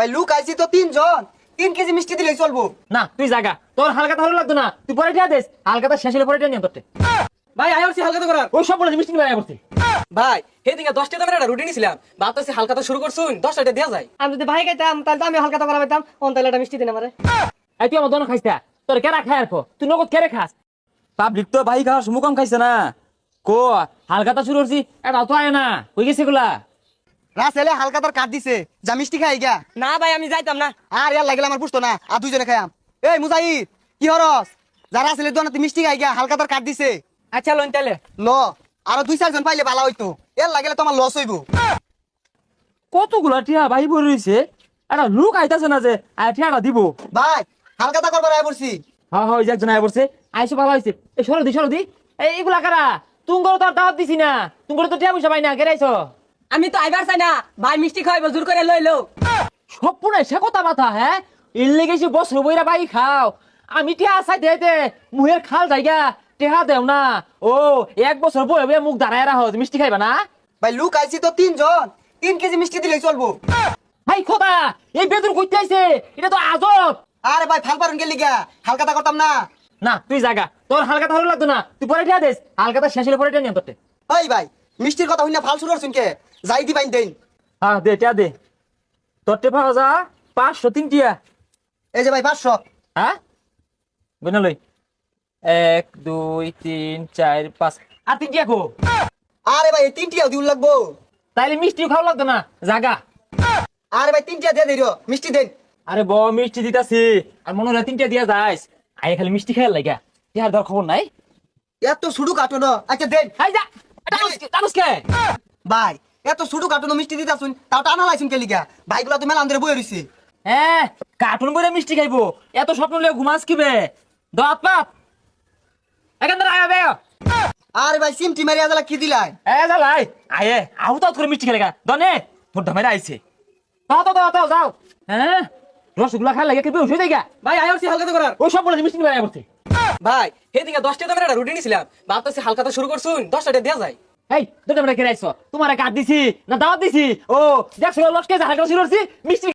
ভাই লুক আইছি তো 3 জন 3 কেজি মিষ্টি দিলেই চলবো। না তুই জাগা, তোর হালকাতা ভালো লাগতো না, তুই পরে টিয়া দেস, হালকাতা শেষ হলে পরে টিয়া নিয়ে করতে। ভাই আইছি হালকাতা করার। ওই সব বলে মিষ্টি নিয়ে আয়া করতে। ভাই সেদিকে 10টা দামের একটা রুটি নিছিলাম, ভাবতেছি হালকাতা শুরু করছুন 10টা দেয়া যায়। আমি যদি ভাই খাইতাম তাহলে তো আমি হালকাতা করা পাইতাম, অন তাহলে একটা মিষ্টি দিন আমারে। এই তুই আমার দোনো খাইছ না, তোর কেরা খায় আর কো, তুই নগদ কেরে খাস? পাবলিক তো ভাই খাওয়ার সমুকম খাইছে না, কো হালকাতা শুরু করছি এটা তো আয় না, কই গেছে গুলা? রাসেলে হালকাতার কাট দিছে, যা মিষ্টি খাই গা। না ভাই আমি যাইতাম না। আর ইয়ার লাগিলে আমার বুঝতো না, আর দুইজনে খাইয়াম। এই মুজাহিদ কি হরস? যারা আসলে দোনাতে মিষ্টি খাই গা, হালকাতার কাট দিছে। আচ্ছা লোন তাহলে ল আরো 2-4 জন পাইলে ভালো হইতো, এর লাগিলে তোমার লস হইব। কতগুলা টিয়া ভাই বই রইছে, এটা লুক আইতাছে না যে আয় টিয়াটা দিব। ভাই হালকাতা করবার আয় পড়ছি। হ্যাঁ হ্যাঁ, ওই যে একজন আয় পড়ছে, আইসো ভালো হয়েছে। এই সরদি এইগুলা কারা? তুঙ্গর তো আর দাওয়াত দিছি না, তুঙ্গর তো টিয়া পয়সা পাই না, কেরাইছো? আমি তো আইবার চাই না, ভাই মিষ্টি খাওয়াইবো জোর করে লইলো। সব পুনে সে কথা বাতা, হ্যাঁ ইল্লে গেছি বছর বইরা বাই খাও, আমি টিয়া চাই দে মুহের খাল জায়গা টেহা দেও না। ও 1 বছর বই হবে মুখ দাঁড়ায় রাখো, মিষ্টি খাইবা না? ভাই লুক আইছি তো 3 জন 3 কেজি মিষ্টি দিলেই চলবো। ভাই খোদা, এই বেতন কইতে আইছে, এটা তো আজব। আরে ভাই ফাল পারুন গেলি গা, হালকাতা করতাম না। না তুই জাগা, তোর হালকাতা ভালো লাগতো না, তুই পরে টিয়া দেস, হালকাতা শেষ হলে পরে টিয়া নিয়ে করতে। ভাই ভাই মিষ্টির কথা হইনা ফাল শুরু করছুন কে? যাই দি বাইন দেন। হ্যাঁ দে টিয়া দে, তোর টে পাওয়া যা 503 টিয়া। এই যে ভাই 500। হ্যাঁ গুনা লই, 1 2 3 4 5 আর 3 টিয়া কো। আরে ভাই 3টিও দিউল লাগবো। তাইলে মিষ্টি খাওয়া লাগতো না, জাগা। আরে ভাই 3টিয়া দিয়ে দিও, মিষ্টি দেন। আরে ব মিষ্টি দিতাছি, আর মনে হয় 3টা দিয়া যাইস, আই খালি মিষ্টি খাইয়া লাগা, ইয়ার দর খবর নাই। এত সুডু কাটুনো, আচ্ছা দেন। হাই যা, টানুস কে? ভাই এত সুডু কাটুনো মিষ্টি দিতাছুন, তাও টানা লাইছুন কে লিগা? ভাইগুলা তো মেলা আন্দরে বই রইছে। হ্যাঁ কার্টুন বইরা মিষ্টি খাইবো, এত স্বপ্ন লিয়ে ঘুমাস কিবে? দাঁত পাত এখান থেকে আয়া বে। আরে ভাই সিমটি মারিয়া জালা কি দিলাই? এ জালাই আয়ে আউ তো করে মিষ্টি খেলেগা দনে তোর ধামেরা আইছে। দাও যাও। হ্যাঁ রসগোল্লা খাই লাগে কি বেউস হয়ে যায়গা? ভাই আইছি হালকাতা করার। ওই সব বলে মিষ্টি নিয়ে আয়া করতে। ভাই সেদিকে 10টা দামের একটা রুটি নিছিলাম, ভাবতেছি হালকাতা শুরু করছুন 10টা দেয়া যায়। এই তোর ধামেরা কেরাইছো, তোমার কাট দিছি না দাওয়াত দিছি? ও দেখছো লটকে হালকা শুরু করছি মিষ্টি